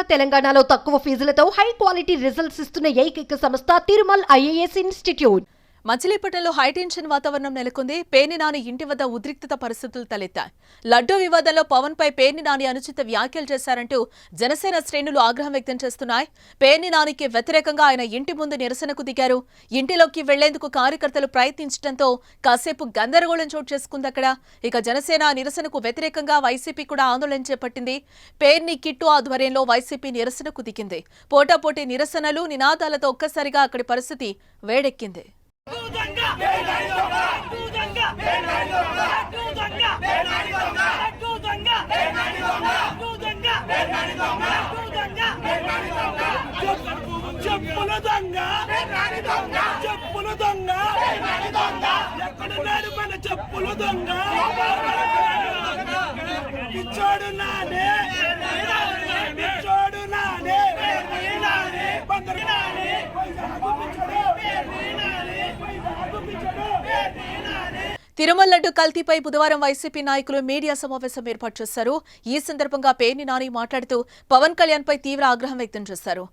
తెలంగాణలో తక్కువ ఫీజులతో high quality results ఇస్తున్న ఏకైక సంస్థ తిరుమల్ IAS ఇన్స్టిట్యూట్. మచిలీపట్నంలో హైటెన్షన్ వాతావరణం నెలకొంది. పేర్ని నాని ఇంటి వద్ద ఉద్రిక్తత పరిస్థితులు తలెత్తాయి. లడ్డూ వివాదంలో పవన్ పై పేర్ని నాని అనుచిత వ్యాఖ్యలు చేశారంటూ జనసేన శ్రేణులు ఆగ్రహం వ్యక్తం చేస్తున్నాయి. పేర్ని నానికి వ్యతిరేకంగా ఆయన ఇంటి ముందు నిరసనకు దిగారు. ఇంటిలోకి వెళ్లేందుకు కార్యకర్తలు ప్రయత్నించడంతో కాసేపు గందరగోళం చోటు చేసుకుంది అక్కడ. ఇక జనసేన నిరసనకు వ్యతిరేకంగా వైసీపీ కూడా ఆందోళన చేపట్టింది. పేర్ని కిట్టు ఆధ్వర్యంలో వైసీపీ నిరసనకు దిగింది. పోటాపోటీ నిరసనలు నినాదాలతో ఒక్కసారిగా అక్కడి పరిస్థితి వేడెక్కింది. చెప్పుల దొంగ చెప్పుల దొంగ ఎక్కడున్నాడు మన చెప్పుల దొంగ పిచ్చోడు నానే పిచ్చోడు నానే తిరుమల లడ్డు కల్తీపై బుధవారం వైసీపీ నాయకులు మీడియా సమావేశం ఏర్పాటు చేశారు. ఈ సందర్భంగా పేర్ని నాని మాట్లాడుతూ పవన్ కళ్యాణ్ పై తీవ్ర ఆగ్రహం వ్యక్తం చేశారు.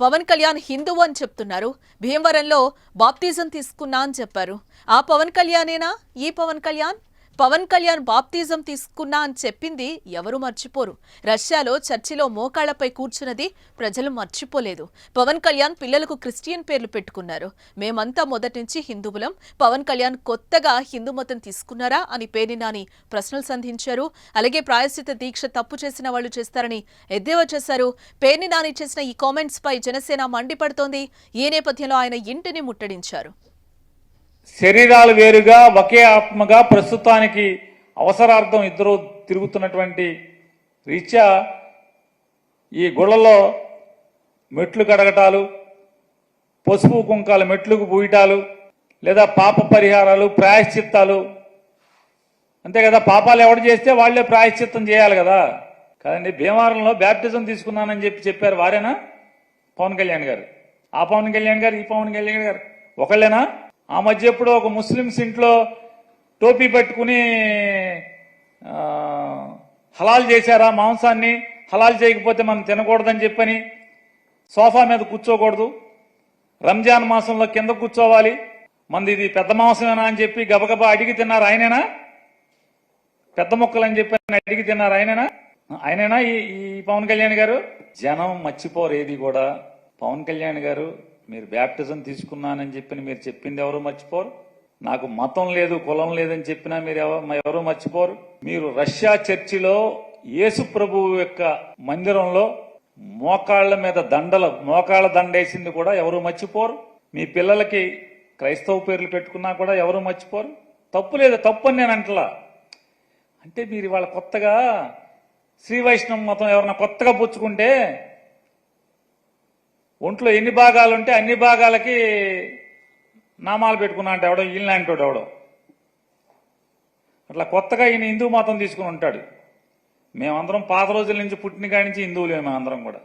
పవన్ కళ్యాణ్ హిందువు అని చెప్తున్నారు. భీమవరంలో బాప్తిజం తీసుకున్నా అని చెప్పారు. ఆ పవన్ కళ్యాణేనా ఈ పవన్ కళ్యాణ్? పవన్ కళ్యాణ్ బాప్తిజం తీసుకున్నా అని చెప్పింది ఎవరు మర్చిపోరు. రష్యాలో చర్చిలో మోకాళ్లపై కూర్చున్నది ప్రజలు మర్చిపోలేదు. పవన్ కళ్యాణ్ పిల్లలకు క్రిస్టియన్ పేర్లు పెట్టుకున్నారు. మేమంతా మొదటి నుంచి హిందువులం. పవన్ కళ్యాణ్ కొత్తగా హిందూ మతం తీసుకున్నారా అని పేర్ని నాని ప్రశ్నలు సంధించారు. అలాగే ప్రాయశ్చిత దీక్ష తప్పు చేసిన వాళ్లు చేస్తారని ఎద్దేవా చేశారు. పేర్ని నాని చేసిన ఈ కామెంట్స్ పై జనసేన మండిపడుతోంది. ఈ నేపథ్యంలో ఆయన ఇంటిని ముట్టడించారు. శరీరాలు వేరుగా ఒకే ఆత్మగా ప్రస్తుతానికి అవసరార్థం ఇద్దరు తిరుగుతున్నటువంటి రీత్యా ఈ గుళ్ళలో మెట్లు కడగటాలు, పసుపు కుంకాలు మెట్లుకు పూయటాలు, లేదా పాప పరిహారాలు, ప్రాయశ్చిత్తాలు, అంతే కదా. పాపాలు ఎవడు చేస్తే వాళ్లే ప్రాయశ్చిత్తం చేయాలి కదా. కదండి, భీమవరంలో బ్యాప్టిజం తీసుకున్నానని చెప్పారు. వారేనా పవన్ కళ్యాణ్ గారు? ఆ పవన్ కళ్యాణ్ గారు ఈ పవన్ కళ్యాణ్ గారు ఒకళ్ళేనా? ఆ మధ్య ఎప్పుడో ఒక ముస్లిమ్స్ ఇంట్లో టోపీ పెట్టుకుని హలాల్ చేశారా మాంసాన్ని? హలాల్ చేయకపోతే మనం తినకూడదని చెప్పని సోఫా మీద కూర్చోకూడదు, రంజాన్ మాసంలో కింద కూర్చోవాలి, మంది ఇది పెద్ద మాంసమేనా అని చెప్పి గబగబా అడిగి తిన్నారు. ఆయనేనా? పెద్ద మొక్కలు అని చెప్పి అడిగి తిన్నారు. ఆయనేనా ఈ పవన్ కళ్యాణ్ గారు? జనం మర్చిపోరు ఏది కూడా. పవన్ కళ్యాణ్ గారు, మీరు బ్యాప్టిజం తీసుకున్నానని చెప్పి మీరు చెప్పింది ఎవరు మర్చిపోరు. నాకు మతం లేదు కులం లేదని చెప్పినా మీరు ఎవరు మర్చిపోరు. మీరు రష్యా చర్చిలో యేసు ప్రభువు యొక్క మందిరంలో మోకాళ్ల మీద మోకాళ్ల దండేసింది కూడా ఎవరు మర్చిపోరు. మీ పిల్లలకి క్రైస్తవ పేర్లు పెట్టుకున్నా కూడా ఎవరు మర్చిపోరు. తప్పు లేదు, తప్పు అని నేను అంటలా. అంటే మీరు ఇవాళ కొత్తగా శ్రీ వైష్ణవ మతం ఎవరన్నా కొత్తగా పుచ్చుకుంటే ఒంట్లో ఎన్ని భాగాలు ఉంటే అన్ని భాగాలకి నామాలు పెట్టుకున్నా అంటే ఎవడో ఈయనలాంటోడు ఎవడో. అట్లా కొత్తగా ఈయన హిందూ మతం తీసుకుని ఉంటాడు. మేమందరం పాత రోజుల నుంచి పుట్టిన కాడి నుంచి హిందువులే మేమందరం కూడా.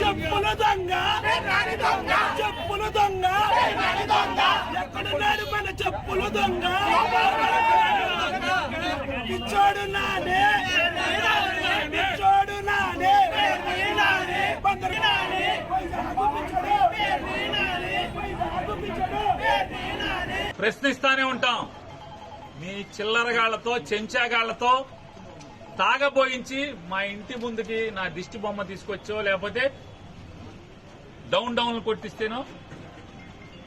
చెప్పుల దొంగ చెప్పుల దొంగ ఎక్కడున్నాడు మన చెప్పుల దొంగ పిచ్చోడు నానే పిచ్చోడు నానే ప్రశ్నిస్తానే ఉంటాం. మీ చిల్లరగాళ్లతో చెంచాగాళ్లతో తాగబోయించి మా ఇంటి ముందుకి నా దిష్టి బొమ్మ తీసుకొచ్చో, లేకపోతే డౌన్లు కొట్టిస్తేనో,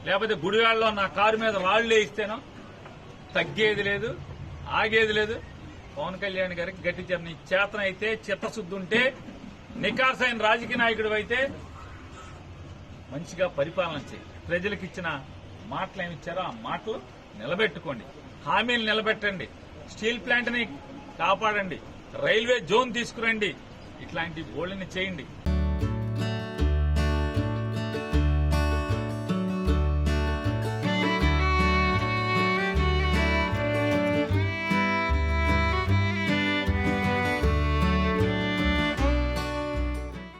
లేకపోతే గుడివాడలో నా కారు మీద రాళ్లు వేయిస్తేనో తగ్గేది లేదు, ఆగేది లేదు. పవన్ కళ్యాణ్ గారికి గట్టి నీ చేతన అయితే, చిత్తశుద్ధి ఉంటే, నికార్సైన రాజకీయ నాయకుడు అయితే మంచిగా పరిపాలన చేయి. ప్రజలకు ఇచ్చిన మాటలు ఏమిచ్చారో ఆ మాటలు నిలబెట్టుకోండి, హామీలు నిలబెట్టండి, స్టీల్ ప్లాంట్ ని కాపాడండి, రైల్వే జోన్ తీసుకురండి, ఇట్లాంటి బోల్డ్ని చేయండి.